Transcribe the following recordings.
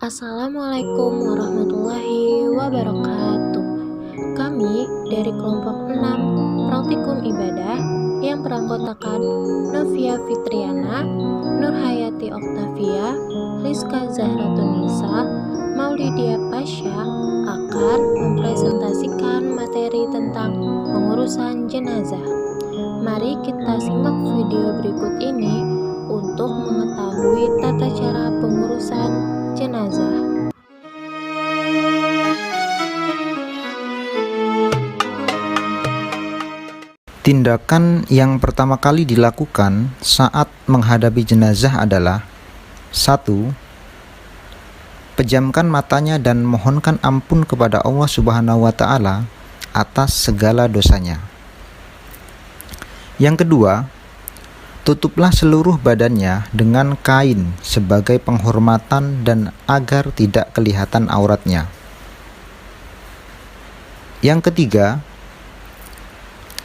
Assalamualaikum warahmatullahi wabarakatuh. Kami dari kelompok 6 Praktikum Ibadah yang beranggotakan Novia Fitriana, Nurhayati Oktavia, Rizka Zahratunisa, Maulidia Pasha akan mempresentasikan materi tentang pengurusan jenazah. Mari kita simak video berikut ini untuk mengetahui tata cara pengurusan jenazah. Tindakan yang pertama kali dilakukan saat menghadapi jenazah adalah 1. Pejamkan matanya dan mohonkan ampun kepada Allah Subhanahu wa Ta'ala atas segala dosanya. Yang kedua, tutuplah seluruh badannya dengan kain sebagai penghormatan dan agar tidak kelihatan auratnya. Yang ketiga,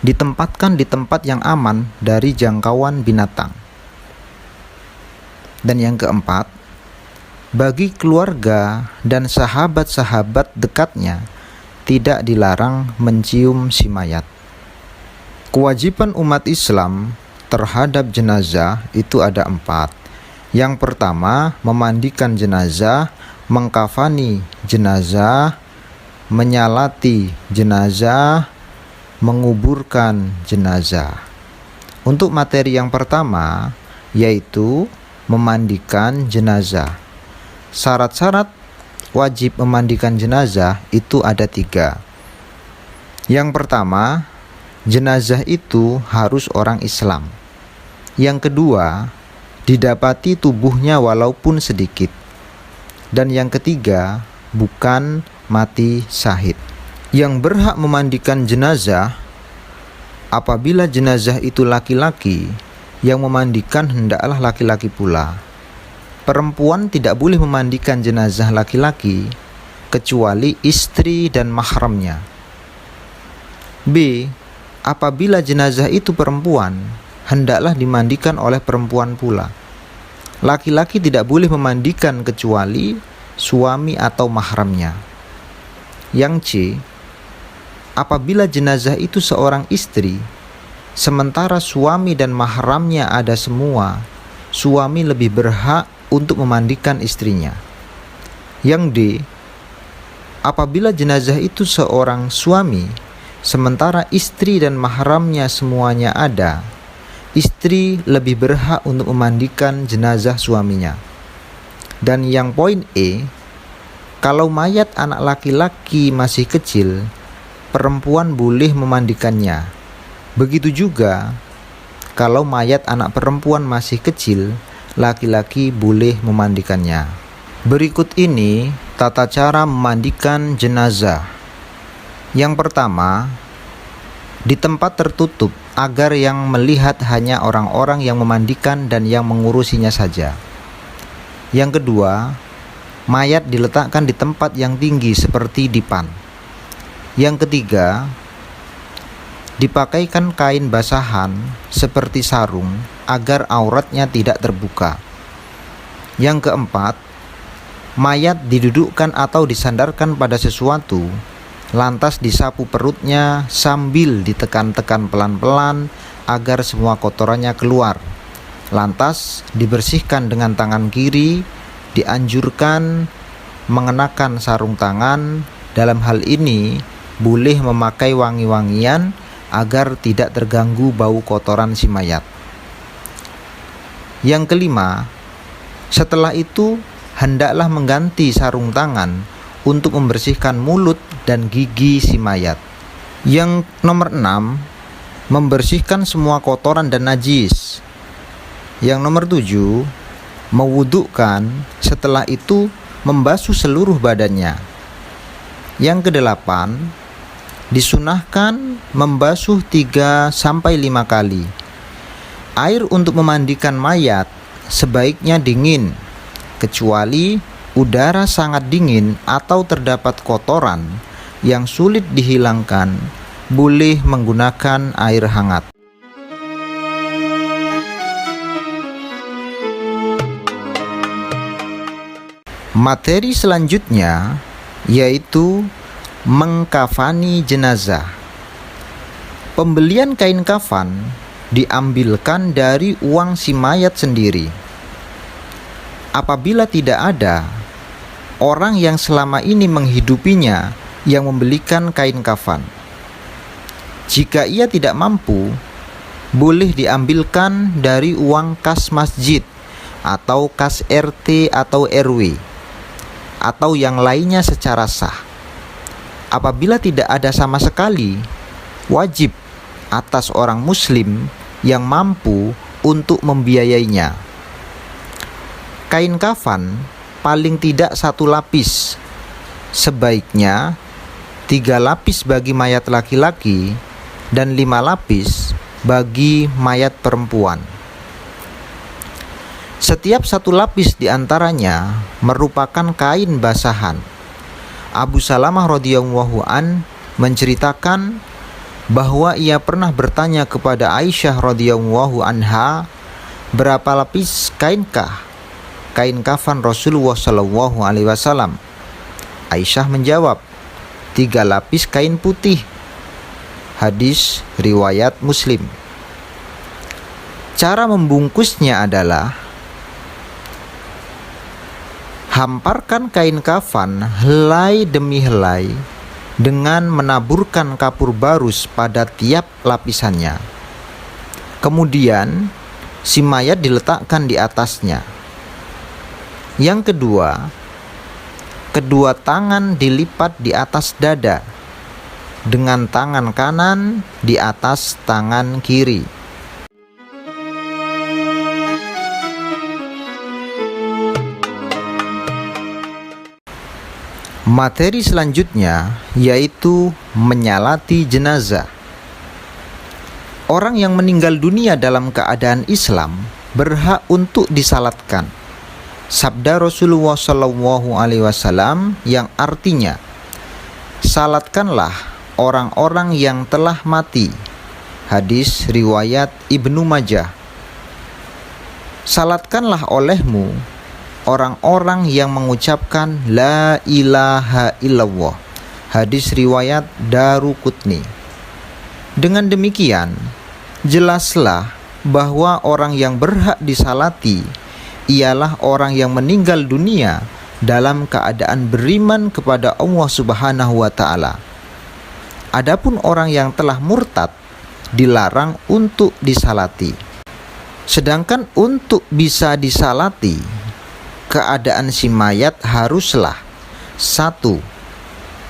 ditempatkan di tempat yang aman dari jangkauan binatang. Dan yang keempat, bagi keluarga dan sahabat-sahabat dekatnya tidak dilarang mencium si mayat. Kewajiban umat Islam terhadap jenazah itu ada 4. Yang pertama, memandikan jenazah, mengkafani jenazah, menyalati jenazah, menguburkan jenazah. Untuk materi yang pertama, yaitu memandikan jenazah. Syarat-syarat wajib memandikan jenazah itu ada 3. Yang pertama, jenazah itu harus orang Islam. Yang kedua, didapati tubuhnya walaupun sedikit. Dan yang ketiga, bukan mati syahid. Yang berhak memandikan jenazah, apabila jenazah itu laki-laki, yang memandikan hendaklah laki-laki pula. Perempuan tidak boleh memandikan jenazah laki-laki kecuali istri dan mahramnya. B. Apabila jenazah itu perempuan, hendaklah dimandikan oleh perempuan pula. Laki-laki tidak boleh memandikan kecuali suami atau mahramnya. Yang C. Apabila jenazah itu seorang istri, sementara suami dan mahramnya ada semua, suami lebih berhak untuk memandikan istrinya. Yang D. Apabila jenazah itu seorang suami, sementara istri dan mahramnya semuanya ada, istri lebih berhak untuk memandikan jenazah suaminya. Dan yang poin E, kalau mayat anak laki-laki masih kecil, perempuan boleh memandikannya. Begitu juga kalau mayat anak perempuan masih kecil, laki-laki boleh memandikannya. Berikut ini tata cara memandikan jenazah. Yang pertama, di tempat tertutup agar yang melihat hanya orang-orang yang memandikan dan yang mengurusinya saja. Yang kedua, mayat diletakkan di tempat yang tinggi seperti dipan. Yang ketiga, dipakaikan kain basahan seperti sarung agar auratnya tidak terbuka. Yang keempat, mayat didudukkan atau disandarkan pada sesuatu, lantas disapu perutnya sambil ditekan-tekan pelan-pelan agar semua kotorannya keluar. Lantas dibersihkan dengan tangan kiri, dianjurkan mengenakan sarung tangan. Dalam hal ini boleh memakai wangi-wangian agar tidak terganggu bau kotoran si mayat. Yang kelima, setelah itu hendaklah mengganti sarung tangan untuk membersihkan mulut dan gigi si mayat. Yang nomor 6, membersihkan semua kotoran dan najis. Yang nomor 7, mewudukkan, setelah itu membasuh seluruh badannya. Yang kedelapan, disunahkan membasuh 3-5 kali. Air untuk memandikan mayat sebaiknya dingin, kecuali udara sangat dingin atau terdapat kotoran yang sulit dihilangkan, boleh menggunakan air hangat. Materi selanjutnya yaitu mengkafani jenazah. Pembelian kain kafan diambilkan dari uang si mayat sendiri. Apabila tidak ada orang yang selama ini menghidupinya yang membelikan kain kafan, jika ia tidak mampu, boleh diambilkan dari uang kas masjid atau kas RT atau RW atau yang lainnya secara sah. Apabila tidak ada sama sekali, wajib atas orang muslim yang mampu untuk membiayainya. Kain kafan paling tidak 1 lapis, sebaiknya 3 lapis bagi mayat laki-laki dan 5 lapis bagi mayat perempuan. Setiap 1 lapis diantaranya merupakan kain basahan. Abu Salamah radhiyallahu an menceritakan bahwa ia pernah bertanya kepada Aisyah radhiyallahu anha, berapa lapis kainkah kain kafan Rasulullah sallallahu alaihi wasallam? Aisyah menjawab, 3 lapis kain putih. Hadis riwayat Muslim. Cara membungkusnya adalah hamparkan kain kafan helai demi helai dengan menaburkan kapur barus pada tiap lapisannya. Kemudian si mayat diletakkan di atasnya. Yang kedua, kedua tangan dilipat di atas dada dengan tangan kanan di atas tangan kiri. Materi selanjutnya yaitu menyalati jenazah. Orang yang meninggal dunia dalam keadaan Islam berhak untuk disalatkan. Sabda Rasulullah SAW yang artinya, salatkanlah orang-orang yang telah mati. Hadis riwayat Ibnu Majah. Salatkanlah olehmu orang-orang yang mengucapkan la ilaha illallah. Hadis riwayat Daruqutni. Dengan demikian, jelaslah bahwa orang yang berhak disalati ialah orang yang meninggal dunia dalam keadaan beriman kepada Allah Subhanahu wa taala. Adapun orang yang telah murtad dilarang untuk disalati. Sedangkan untuk bisa disalati, keadaan si mayat haruslah 1.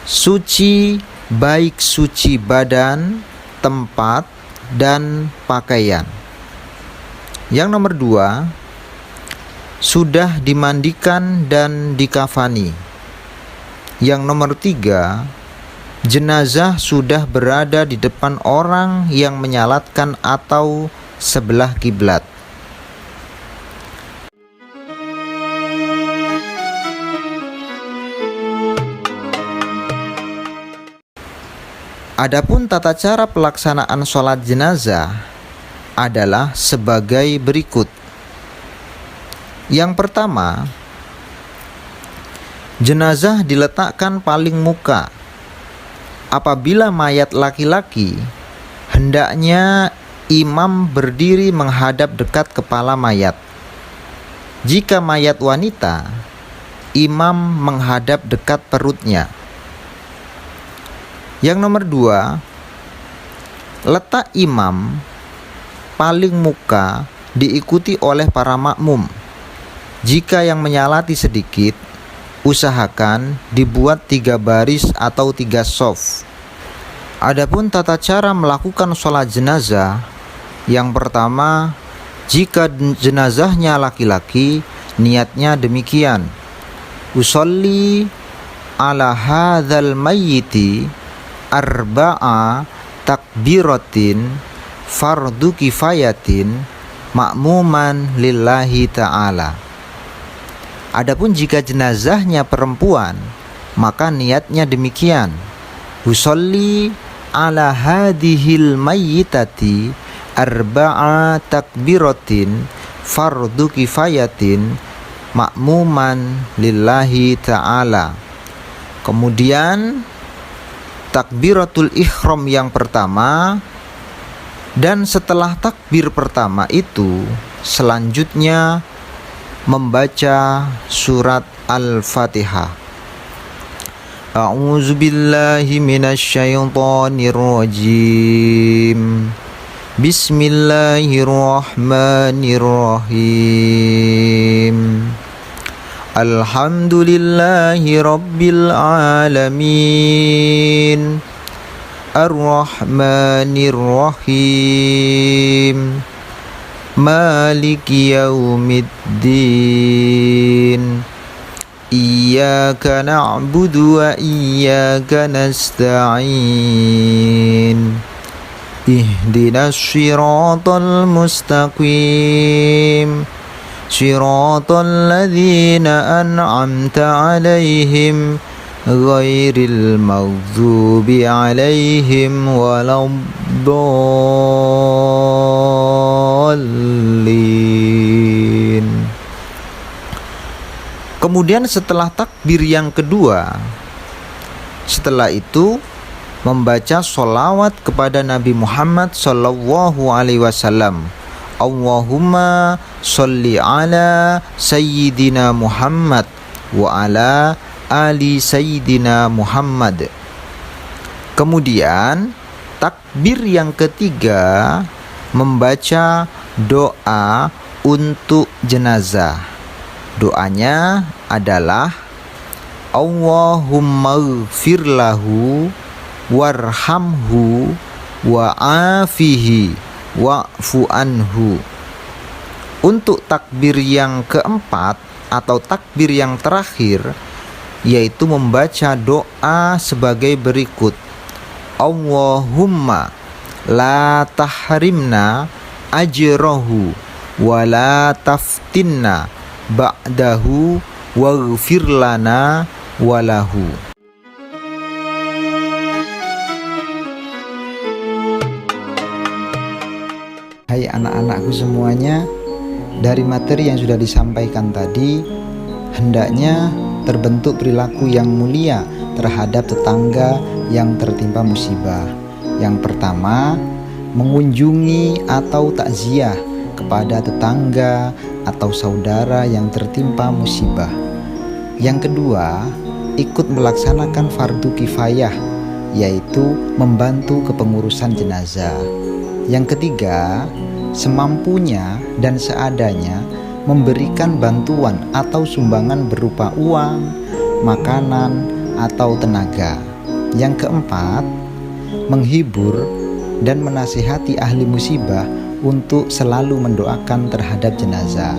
Suci, baik suci badan, tempat, dan pakaian. Yang nomor 2, sudah dimandikan dan dikafani. Yang nomor 3, jenazah sudah berada di depan orang yang menyalatkan atau sebelah kiblat. Adapun tata cara pelaksanaan sholat jenazah adalah sebagai berikut. Yang pertama, jenazah diletakkan paling muka. Apabila mayat laki-laki, hendaknya imam berdiri menghadap dekat kepala mayat. Jika mayat wanita, imam menghadap dekat perutnya. Yang nomor 2, letak imam paling muka diikuti oleh para makmum. Jika yang menyalati sedikit, usahakan dibuat 3 baris atau 3 shaf. Adapun tata cara melakukan sholat jenazah, yang pertama, jika jenazahnya laki-laki, niatnya demikian: usolli ala hadzal mayyiti arba'a takbiratin fardu kifayatin ma'muman lillahi ta'ala. Adapun jika jenazahnya perempuan, maka niatnya demikian: usolli ala hadhil mayyitati arba'a takbiratin fardu kifayatin ma'muman lillahi ta'ala. Kemudian takbiratul ihram yang pertama, dan setelah takbir pertama itu selanjutnya membaca surat Al-Fatihah. A'udzu billahi minasyaitonir rajim. Bismillahirrahmanirrahim. Alhamdulillahi rabbil alamin. Ar-Rahmanir-Rahim. Maliki yaumiddin. Iyyaka na'budu wa iyyaka nasta'in. Ihdinas siratal mustaqim. Siratal ladzina an'amta 'alaihim ghairil maghdubi 'alaihim waladdallin. Kemudian setelah takbir yang kedua, setelah itu membaca sholawat kepada Nabi Muhammad sallallahu alaihi wasallam. Allahumma sholli ala sayyidina Muhammad wa ala ali sayyidina Muhammad. Kemudian takbir yang ketiga membaca doa untuk jenazah. Doanya adalah Allahumma ighfir lahu warhamhu wa'afihi wa'fu anhu. Untuk takbir yang keempat atau takbir yang terakhir, yaitu membaca doa sebagai berikut. Allahumma la tahrimna ajrahu wa la taftinna ba'dahu waghfir lana walahu. Hai anak-anakku semuanya, dari materi yang sudah disampaikan tadi, hendaknya terbentuk perilaku yang mulia terhadap tetangga yang tertimpa musibah. Yang pertama, mengunjungi atau takziah kepada tetangga atau saudara yang tertimpa musibah. Yang kedua, ikut melaksanakan fardu kifayah, yaitu membantu kepengurusan jenazah. Yang ketiga, semampunya dan seadanya memberikan bantuan atau sumbangan berupa uang, makanan, atau tenaga. Yang keempat, menghibur dan menasihati ahli musibah untuk selalu mendoakan terhadap jenazah.